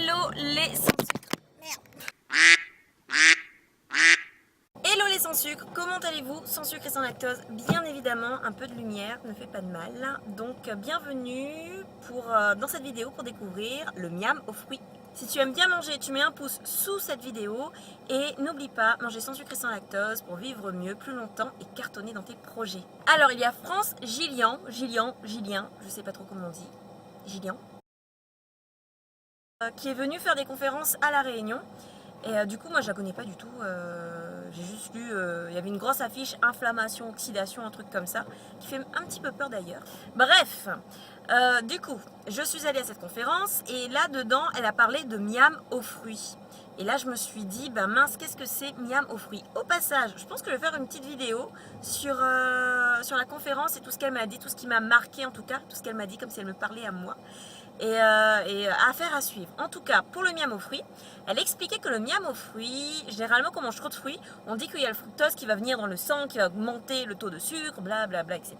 Hello les sans sucre. Merde. Hello les sans sucre, comment allez-vous? Sans sucre et sans lactose, bien évidemment, un peu de lumière ne fait pas de mal. Donc bienvenue dans cette vidéo pour découvrir le miam aux fruits. Si tu aimes bien manger, tu mets un pouce sous cette vidéo et n'oublie pas, manger sans sucre et sans lactose pour vivre mieux, plus longtemps et cartonner dans tes projets. Alors il y a France Gillian, je sais pas trop comment on dit, Gillian, qui est venue faire des conférences à La Réunion. Et du coup, moi je la connais pas du tout. J'ai juste lu, il y avait une grosse affiche inflammation, oxydation, un truc comme ça, qui fait un petit peu peur d'ailleurs. Bref, du coup, je suis allée à cette conférence et là-dedans, elle a parlé de miam aux fruits. Et là, je me suis dit, ben mince, qu'est-ce que c'est miam aux fruits? Au passage, je pense que je vais faire une petite vidéo sur la conférence et tout ce qu'elle m'a dit, tout ce qui m'a marqué en tout cas, tout ce qu'elle m'a dit comme si elle me parlait à moi. Et affaire à suivre. En tout cas, pour le miam aux fruits, elle expliquait que le miam aux fruits, généralement quand on mange trop de fruits, on dit qu'il y a le fructose qui va venir dans le sang, qui va augmenter le taux de sucre, blablabla, etc.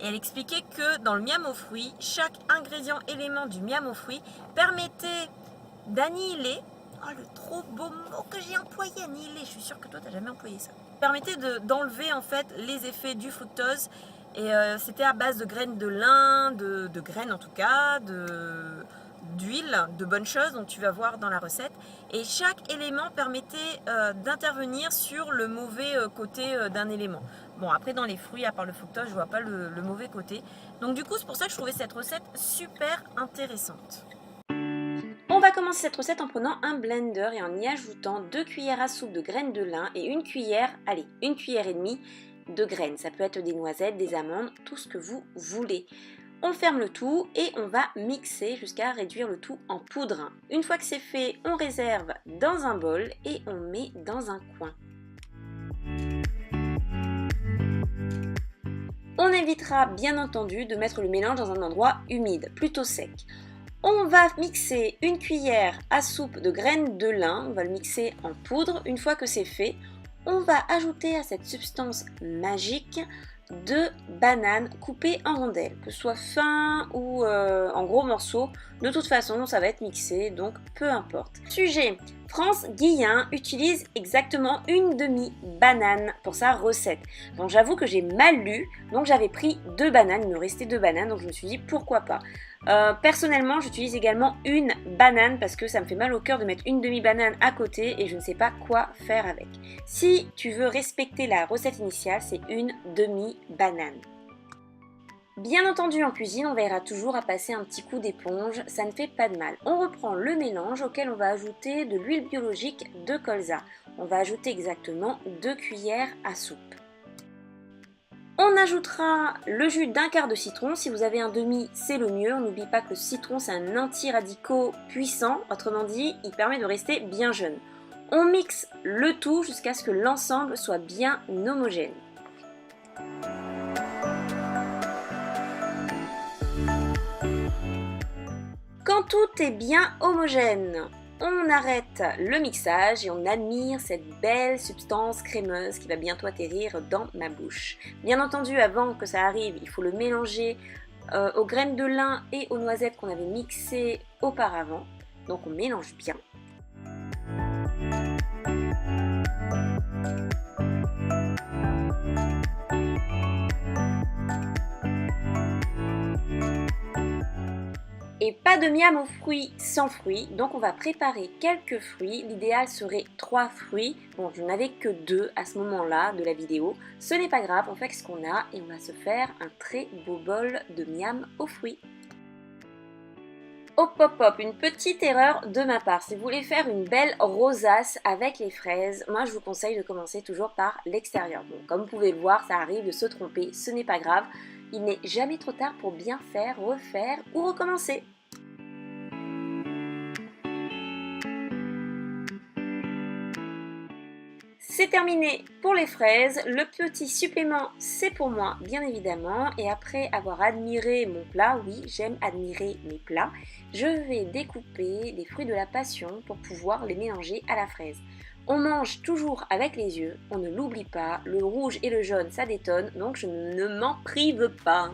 Et elle expliquait que dans le miam aux fruits, chaque ingrédient, élément du miam aux fruits permettait d'annihiler, oh le trop beau mot que j'ai employé, annihiler, je suis sûre que toi tu n'as jamais employé ça, permettait d'enlever en fait les effets du fructose. Et c'était à base de graines de lin, de graines en tout cas, d'huile, de bonnes choses, donc tu vas voir dans la recette. Et chaque élément permettait d'intervenir sur le mauvais côté d'un élément. Bon, après dans les fruits, à part le fructose, je vois pas le mauvais côté. Donc du coup, c'est pour ça que je trouvais cette recette super intéressante. On va commencer cette recette en prenant un blender et en y ajoutant 2 cuillères à soupe de graines de lin et une cuillère et demie de graines. Ça peut être des noisettes, des amandes, tout ce que vous voulez. On ferme le tout et on va mixer jusqu'à réduire le tout en poudre. Une fois que c'est fait, on réserve dans un bol et on met dans un coin. On évitera bien entendu de mettre le mélange dans un endroit humide, plutôt sec. On va mixer une cuillère à soupe de graines de lin, on va le mixer en poudre. Une fois que c'est fait, on va ajouter à cette substance magique 2 bananes coupées en rondelles, que ce soit fin ou en gros morceaux. De toute façon, ça va être mixé, donc peu importe. Sujet, France Guillen utilise exactement une demi-banane pour sa recette. Donc j'avoue que j'ai mal lu, donc j'avais pris 2 bananes, il me restait 2 bananes, donc je me suis dit pourquoi pas. Personnellement, j'utilise également une banane parce que ça me fait mal au cœur de mettre une demi-banane à côté et je ne sais pas quoi faire avec. Si tu veux respecter la recette initiale, c'est une demi-banane. Bien entendu, en cuisine, on veillera toujours à passer un petit coup d'éponge, ça ne fait pas de mal. On reprend le mélange auquel on va ajouter de l'huile biologique de colza. On va ajouter exactement 2 cuillères à soupe. On ajoutera le jus d'un quart de citron, si vous avez un demi c'est le mieux, on n'oublie pas que le citron c'est un anti-radicaux puissant, autrement dit il permet de rester bien jeune. On mixe le tout jusqu'à ce que l'ensemble soit bien homogène. Quand tout est bien homogène, on arrête le mixage et on admire cette belle substance crémeuse qui va bientôt atterrir dans ma bouche. Bien entendu, avant que ça arrive, il faut le mélanger aux graines de lin et aux noisettes qu'on avait mixées auparavant. Donc on mélange bien. Et pas de miam aux fruits sans fruits, donc on va préparer quelques fruits. L'idéal serait 3 fruits. Bon, je n'avais que 2 à ce moment-là de la vidéo. Ce n'est pas grave, on fait ce qu'on a et on va se faire un très beau bol de miam aux fruits. Hop hop hop, une petite erreur de ma part. Si vous voulez faire une belle rosace avec les fraises, moi je vous conseille de commencer toujours par l'extérieur. Bon, comme vous pouvez le voir, ça arrive de se tromper, ce n'est pas grave. Il n'est jamais trop tard pour bien faire, refaire ou recommencer. C'est terminé pour les fraises, le petit supplément c'est pour moi bien évidemment et après avoir admiré mon plat, oui j'aime admirer mes plats, je vais découper les fruits de la passion pour pouvoir les mélanger à la fraise. On mange toujours avec les yeux, on ne l'oublie pas, le rouge et le jaune ça détonne donc je ne m'en prive pas.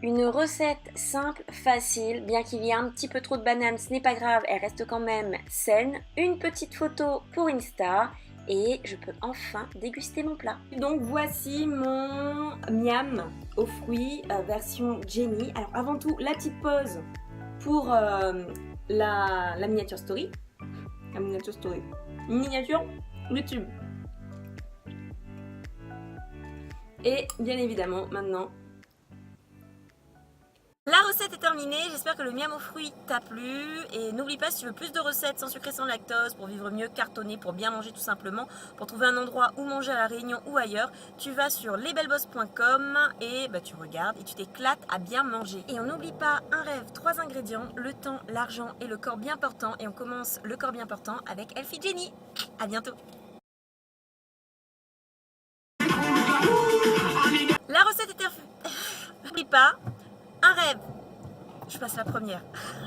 Une recette simple, facile, bien qu'il y ait un petit peu trop de bananes, ce n'est pas grave, elle reste quand même saine. Une petite photo pour Insta et je peux enfin déguster mon plat. Donc voici mon miam aux fruits version Jenny. Alors avant tout, la petite pause pour la miniature story. La miniature story. Miniature YouTube. Et bien évidemment, maintenant, la recette est terminée, j'espère que le miam aux fruits t'a plu et n'oublie pas si tu veux plus de recettes sans sucre et sans lactose pour vivre mieux, cartonner, pour bien manger tout simplement, pour trouver un endroit où manger à La Réunion ou ailleurs, tu vas sur lesbelleboss.com et tu regardes et tu t'éclates à bien manger. Et on n'oublie pas un rêve, 3 ingrédients, le temps, l'argent et le corps bien portant et on commence le corps bien portant avec Elfie Jenny. À bientôt. La recette est n'oublie pas un rêve. Je passe la première.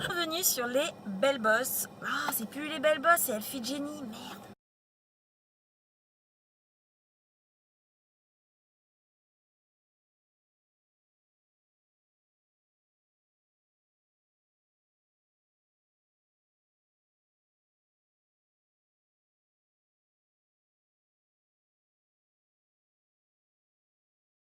Bienvenue sur les Bell Boss. Ah, c'est plus les Bell Boss, c'est Elfie Jenny. Merde.